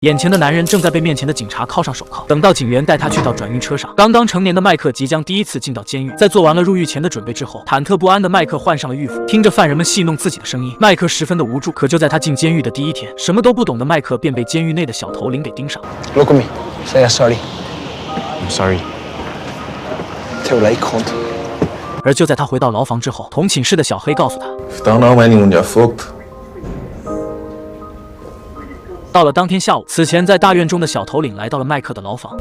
眼前的男人正在被面前的警察铐上手铐，等到警员带他去到转运车上。刚刚成年的麦克即将第一次进到监狱，在做完了入狱前的准备之后，忐忑不安的麦克换上了狱服，听着犯人们戏弄自己的声音，麦克十分的无助。可就在他进监狱的第一天，什么都不懂的麦克便被监狱内的小头领给盯上。Look at me. Say sorry. I'm sorry. Too late, cunt. 而就在他回到牢房之后，同寝室的小黑告诉他， If you don't know anyone, you're fucked. 到了当天下午，此前在大院中的小头领来到了麦克的牢房。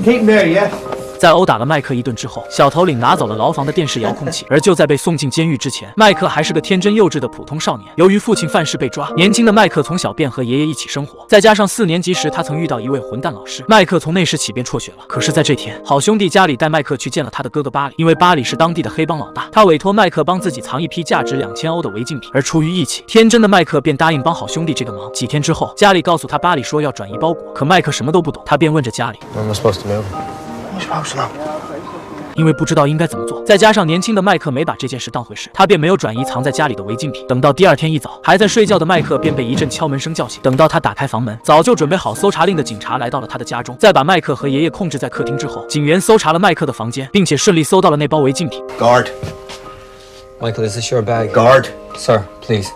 Keep there, yeah? 在殴打了麦克一顿之后，小头领拿走了牢房的电视遥控器。而就在被送进监狱之前，麦克还是个天真幼稚的普通少年。由于父亲犯事被抓，年轻的麦克从小便和爷爷一起生活，再加上4年级时他曾遇到一位混蛋老师，麦克从那时起便辍学了。可是，在这天，好兄弟家里带麦克去见了他的哥哥巴里，因为巴里是当地的黑帮老大，他委托麦克帮自己藏一批价值2000欧的违禁品。而出于义气，天真的麦克便答应帮好兄弟这个忙。几天之后，家里告诉他巴里说要转移包裹，可麦克什么都不懂，他便问着家里 When am I supposed to move? You're supposed to know. 因为不知道应该怎么做，再加上年轻的麦克没把这件事当回事，他便没有转移藏在家里的违禁品。等到第二天一早，还在睡觉的麦克便被一阵敲门声叫醒。等到他打开房门，早就准备好搜查令的警察来到了他的家中，在把麦克和爷爷控制在客厅之后，警员搜查了麦克的房间，并且顺利搜到了那包违禁品。 Guard. Michael, is this your bag? Guard. Sir, please.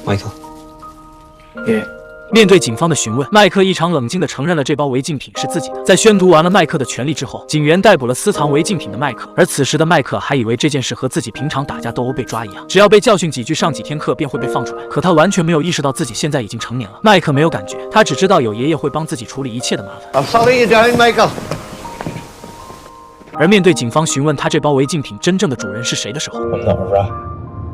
Michael. Yeah. 面对警方的询问，麦克异常冷静地承认了这包违禁品是自己的。在宣读完了麦克的权利之后，警员逮捕了私藏违禁品的麦克。而此时的麦克还以为这件事和自己平常打架斗殴被抓一样，只要被教训几句、上几天课便会被放出来。可他完全没有意识到自己现在已经成年了。麦克没有感觉，他只知道有爷爷会帮自己处理一切的麻烦。 I'm sorry you're down, Michael. 而面对警方询问他这包违禁品真正的主人是谁的时候， I'm not a rat.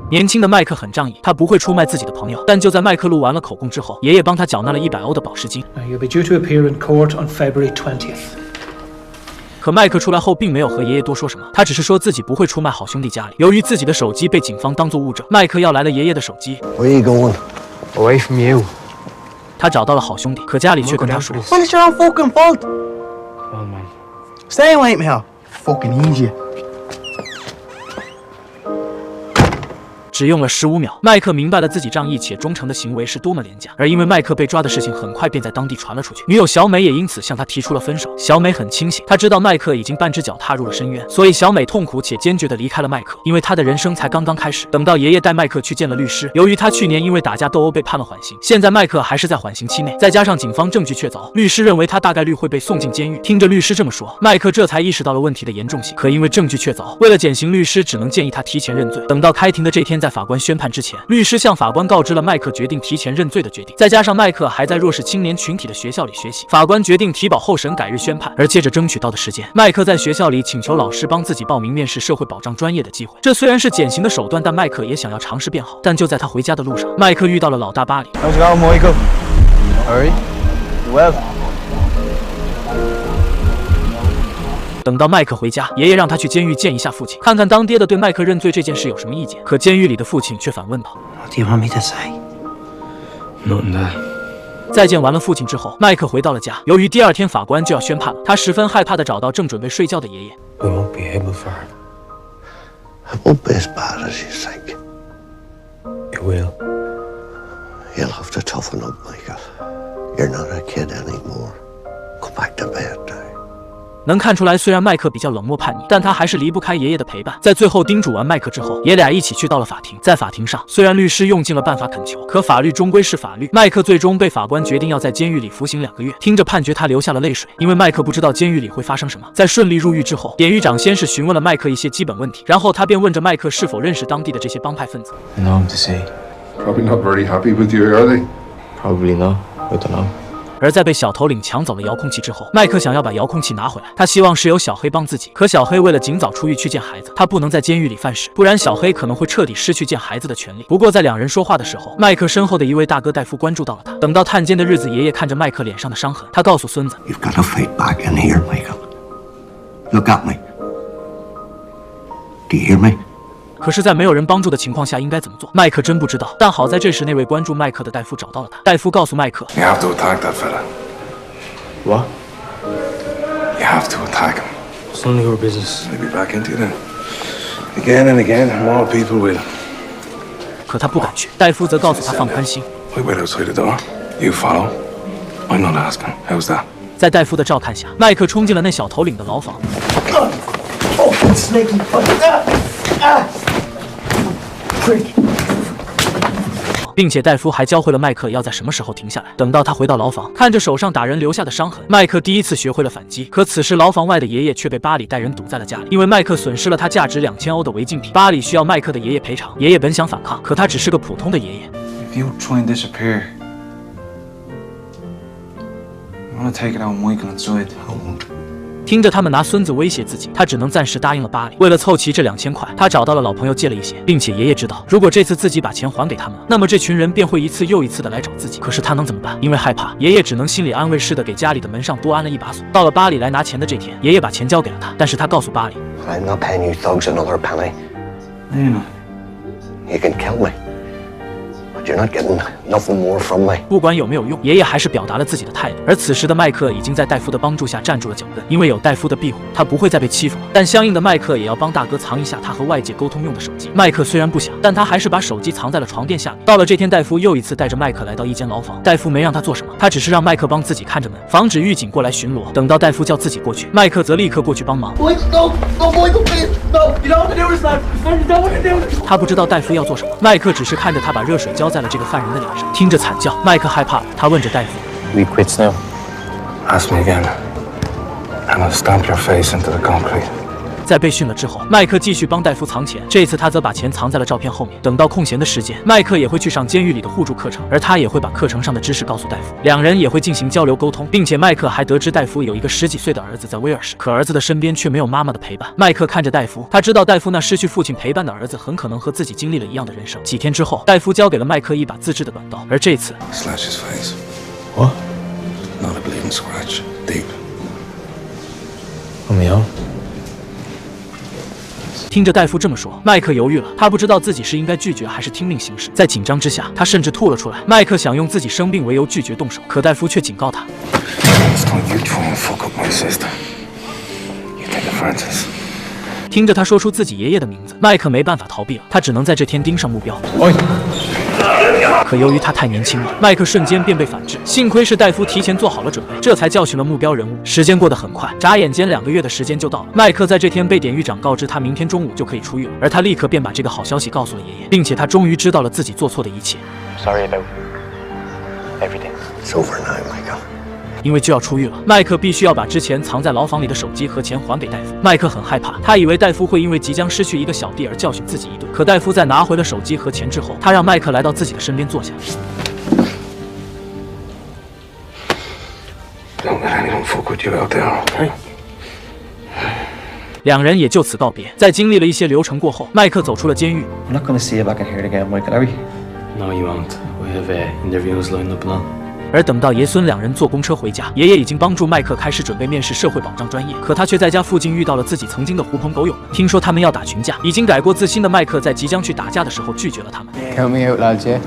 年轻的麦克很仗义，他不会出卖自己的朋友。但就在麦克录完了口供之后，爷爷帮他缴纳了100欧的保释金。 Now, you'll be due to appear in court on February 20th. 可麦克出来后并没有和爷爷多说什么，他只是说自己不会出卖好兄弟家里。由于自己的手机被警方当作物证，麦克要来了爷爷的手机。 Where are you going? Away from you. 他找到了好兄弟，可家里却跟他说 Well, it's your own fucking fault. Oh, man. Stay away from here. Fucking easy. 只用了15秒，麦克明白了自己仗义且忠诚的行为是多么廉价。而因为麦克被抓的事情很快便在当地传了出去，女友小美也因此向他提出了分手。小美很清醒，她知道麦克已经半只脚踏入了深渊，所以小美痛苦且坚决地离开了麦克，因为她的人生才刚刚开始。等到爷爷带麦克去见了律师，由于他去年因为打架斗殴被判了缓刑，现在麦克还是在缓刑期内，再加上警方证据确凿，律师认为他大概率会被送进监狱。听着律师这么说，麦克这才意识到了问题的严重性。可因为证据确凿，为了减刑，律师只能建议他提前认罪。等到开庭的这天，在法官宣判之前，律师向法官告知了麦克决定提前认罪的决定，再加上麦克还在弱势青年群体的学校里学习，法官决定提保候审，改日宣判。而接着争取到的时间，麦克在学校里请求老师帮自己报名面试社会保障专业的机会。这虽然是减刑的手段，但麦克也想要尝试变好。但就在他回家的路上，麦克遇到了老大巴里。 How's it going, Michael? Alright. You well? 等到麦克回家，爷爷让他去监狱见一下父亲，看看当爹的对麦克认罪这件事有什么意见。可监狱里的父亲却反问道 What do you want me to say? Nothing, Dad. 再见完了父亲之后，麦克回到了家。由于第二天法官就要宣判了，他十分害怕地找到正准备睡觉的爷爷。 We won't be able for it. It won't be as bad as you think. It will. You'll have to toughen up, Michael. You're not a kid anymore. Go back to bed now. 能看出来，虽然麦克比较冷漠叛逆，但他还是离不开爷爷的陪伴。在最后叮嘱完麦克之后，爷俩一起去到了法庭。在法庭上，虽然律师用尽了办法恳求，可法律终归是法律。麦克最终被法官决定要在监狱里服刑2个月。听着判决，他流下了泪水，因为麦克不知道监狱里会发生什么。在顺利入狱之后，典狱长先是询问了麦克一些基本问题，然后他便问着麦克是否认识当地的这些帮派分子。 I know him to see. Probably not very happy with you, are they? Probably not. I don't know. 而在被小头领抢走了遥控器之后，麦克想要把遥控器拿回来，他希望是由小黑帮自己。可小黑为了尽早出狱去见孩子，他不能在监狱里犯事，不然小黑可能会彻底失去见孩子的权利。不过在两人说话的时候，麦克身后的一位大哥戴夫关注到了他。等到探监的日子，爷爷看着麦克脸上的伤痕，他告诉孙子 You've got to fight back in here, Michael. Look at me. Do you hear me? 可是，在没有人帮助的情况下，应该怎么做？麦克真不知道。但好在这时，那位关注麦克的戴夫找到了他。戴夫告诉麦克 You have to attack that fella. What? You have to attack him. It's none of your business. He'll be back into you then. Again and again, more people will. 可他不敢去。戴夫则告诉他放宽心。We wait outside the door. You follow. I'm not asking. How's that? 在戴夫的照看下，麦克冲进了那小头领的牢房。并且戴夫还教会了麦克要在什么时候停下来。等到他回到牢房，看着手上打人留下的伤痕，麦克第一次学会了反击。可此时牢房外的爷爷却被巴里带人堵在了家里，因为麦克损失了他价值2000欧的违禁品，巴里需要麦克的爷爷赔偿。爷爷本想反抗，可他只是个普通的爷爷。If you try and disappear, I'm gonna take it out on Michael inside. I won't. 听着他们拿孙子威胁自己，他只能暂时答应了巴里。为了凑齐这2000块，他找到了老朋友借了一些，并且爷爷知道，如果这次自己把钱还给他们了，那么这群人便会一次又一次的来找自己。可是他能怎么办？因为害怕，爷爷只能心理安慰似的给家里的门上多安了一把锁。到了巴里来拿钱的这天，爷爷把钱交给了他，但是他告诉巴里 I'm not paying you thugs another penny. Lena. You can kill me, but you're not getting nothing more from me. 不管有没有用，爷爷还是表达了自己的态度。而此时的麦克已经在戴夫的帮助下站住了脚跟，因为有戴夫的庇护，他不会再被欺负了。但相应的，麦克也要帮大哥藏一下他和外界沟通用的手机。麦克虽然不想，但他还是把手机藏在了床垫下面。到了这天，戴夫又一次带着麦克来到一间牢房。戴夫没让他做什么，他只是让麦克帮自己看着门，防止狱警过来巡逻。等到戴夫叫自己过去，麦克则立刻过去帮忙。他不知道戴夫要做什么，麦克只是看着他把热水浇在了这个犯人的脸上，听着惨叫，麦克害怕了，他问着戴夫 We quits now. Ask me again, and I'll stamp your face into the concrete. 在被训了之后，麦克继续帮戴夫藏钱，这次他则把钱藏在了照片后面。等到空闲的时间，麦克也会去上监狱里的互助课程，而他也会把课程上的知识告诉戴夫，两人也会进行交流沟通，并且麦克还得知戴夫有一个10几岁的儿子在威尔士，可儿子的身边却没有妈妈的陪伴。麦克看着戴夫，他知道戴夫那失去父亲陪伴的儿子很可能和自己经历了一样的人生。几天之后，戴夫交给了麦克一把自制的短刀，而这次 Slash his face. What? Not a bleeding scratch. Deep. Let me out. 听着戴夫这么说，麦克犹豫了，他不知道自己是应该拒绝还是听命行事。在紧张之下，他甚至吐了出来。麦克想用自己生病为由拒绝动手，可戴夫却警告他 Next time you try and fuck up my sister, you take the Francis. 听着他说出自己爷爷的名字，麦克没办法逃避了，他只能在这天盯上目标。可由于他太年轻了，麦克瞬间便被反制。幸亏是戴夫提前做好了准备，这才教训了目标人物。时间过得很快，眨眼间2个月的时间就到了。麦克在这天被典狱长告知他明天中午就可以出狱了，而他立刻便把这个好消息告诉了爷爷，并且他终于知道了自己做错的一切。 Sorry about everything. It's over now, Michael. 因为就要出狱了，麦克必须要把之前藏在牢房里的手机和钱还给戴夫。麦克很害怕，他以为戴夫会因为即将失去一个小弟而教训自己一顿。可戴夫在拿回了手机和钱之后，他让麦克来到自己的身边坐下。 Don't let anyone fuck with you out there, okay? 两人也就此告别。在经历了一些流程过后，麦克走出了监狱。 We're not gonna see you back in here again, Michael, are we? No, you won't. We have interviews lined up now. 而等到爷孙两人坐公车回家，爷爷已经帮助麦克开始准备面试社会保障专业，可他却在家附近遇到了自己曾经的狐朋狗友们。听说他们要打群架，已经改过自新的麦克在即将去打架的时候拒绝了他们。 Count me out, lads, yeah?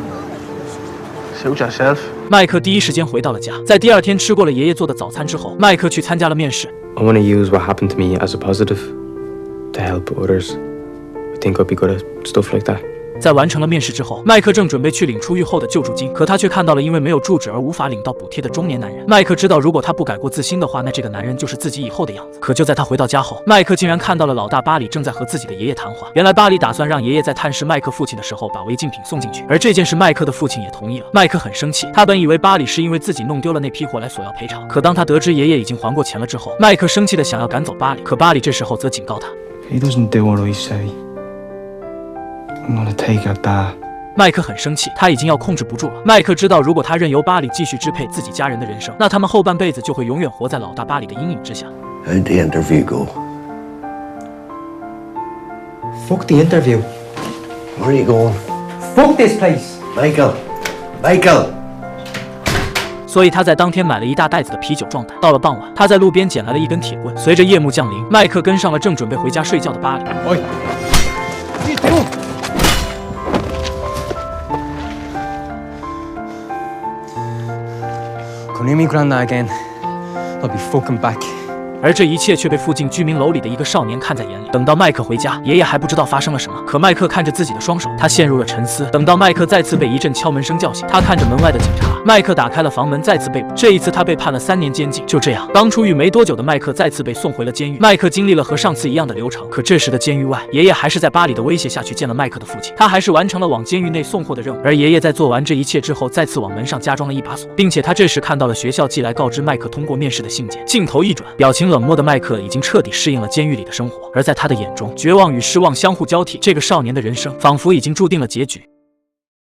Suit yourself. 麦克第一时间回到了家，在第2天吃过了爷爷做的早餐之后，麦克去参加了面试。 I want to use what happened to me as a positive to help others. I think I'd be good at stuff like that. 在完成了面试之后，麦克正准备去领出狱后的救助金，可他却看到了因为没有住址而无法领到补贴的中年男人。麦克知道，如果他不改过自新的话，那这个男人就是自己以后的样子。可就在他回到家后，麦克竟然看到了老大巴里正在和自己的爷爷谈话。原来巴里打算让爷爷在探视麦克父亲的时候把违禁品送进去，而这件事麦克的父亲也同意了。麦克很生气，他本以为巴里是因为自己弄丢了那批货来索要赔偿，可当他得知爷爷已经还过钱了之后，麦克生气的想要赶走巴里，可巴里这时候则警告他 He doesn't do what I say. I'm gonna take your dad. 麦克很生气，他已经要控制不住了。麦克知道，如果他任由巴里继续支配自己家人的人生，那他们后半辈子就会永远活在老大巴里的阴影之下。 How'd the interview go? Fuck the interview. Where are you going? Fuck this place. Michael! Michael! 所以他在当天买了一大袋子的啤酒壮胆。到了傍晚，他在路边捡来了一根铁棍。随着夜幕降临，麦克跟上了正准备回家睡觉的巴里。 Come near me, Grandad, again. I'll be fucking back. 而这一切却被附近居民楼里的一个少年看在眼里。等到麦克回家，爷爷还不知道发生了什么。可麦克看着自己的双手，他陷入了沉思。等到麦克再次被一阵敲门声叫醒，他看着门外的警察。麦克打开了房门，再次被捕。这一次他被判了3年监禁。就这样，刚出狱没多久的麦克再次被送回了监狱。麦克经历了和上次一样的流程，可这时的监狱外，爷爷还是在巴里的威胁下去见了麦克的父亲。他还是完成了往监狱内送货的任务。而爷爷在做完这一切之后，再次往门上加装了一把锁，并且他这时看到了学校寄来告知麦克通过面试的信件。镜头一转，表情冷漠的麦克已经彻底适应了监狱里的生活，而在他的眼中，绝望与失望相互交替。这个少年的人生仿佛已经注定了结局。